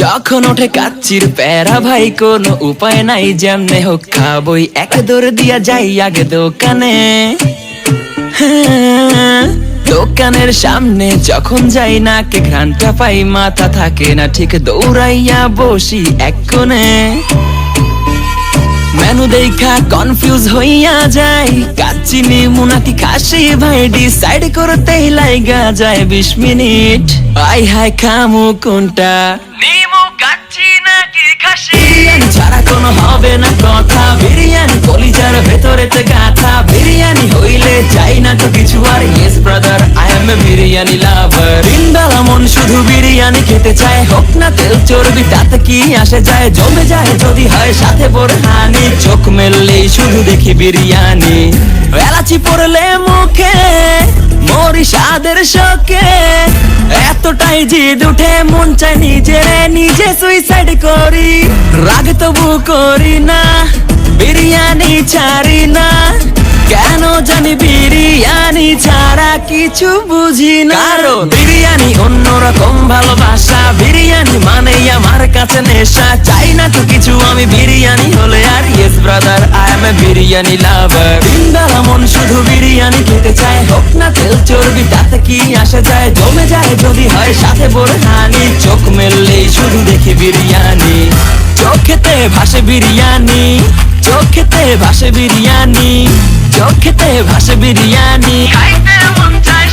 যখন ওঠে কাচ্চির প্যারা ভাই কোনো উপায় নাই, যেমনে হোক খাবই, এক দৌড় দিয়া যাই আগে দোকানে। দোকানের সামনে যখন যাই নাকে ঘ্রাণটা পাই, মাথা থাকে না ঠিক, দৌড়াইয়া বসি এক কোণে। মেনু দেখা কনফিউজ হইয়া যাই, কাচ্চি নিমু নাকি খাসি ভাই ডিসাইড করতেই লাইগা যায় 20 মিনিট। আই হাই খামু কোনটা, নিমু কাচ্চি নাকি খাসি? বিরিয়ানি ছাড়া কোনো হবে না কথা, বিরিয়ানি কলিজার ভেতরেতে গাথা। বিরিয়ানি হইলে চাই না তো কিছু আর, yes brother I M A biryani লাভার। দিনবেলা মন শুধু বিরিয়ানি খেতে চায়, হোক না তেল চর্বি তাতে কি আসে যায়, জমে যায় যদি হয় সাথে বোরহানি। চোখ মেললেই শুধু দেখি বিরিয়ানি, এলাচি পড়লে মুখে মরি স্বাদের শোকে। এতটাই জিদ উঠে মন চাই নিজে সুইসাইড করি, রাগ তবু করি না, বিরিয়ানি ছাড়ি না। কেন জানি বিরিয়ানি ছাড়া কিছু বুঝি না, কারণ বিরিয়ানি অন্যরকম ভালোবাসা। বিরিয়ানি মানেই আমার কাছে নেশা, চাই না তো কিছু আমি বিরিয়ানি হলে আর, yes brother I M A biryani লাভার। দিনবেলা মন শুধু বিরিয়ানি খেতে চায়, হোক না তেল চর্বি তাতে কি আসে যায়, জমে যায় যদি হয় সাথে বোরহানি। চোখ মেললেই শুধু দেখি বিরিয়ানি, চোখেতে ভাসে বিরিয়ানি, চোখেতে ভাসে বিরিয়ানি, চোখেতে ভাসে বিরিয়ানি। খাইতে মন চায়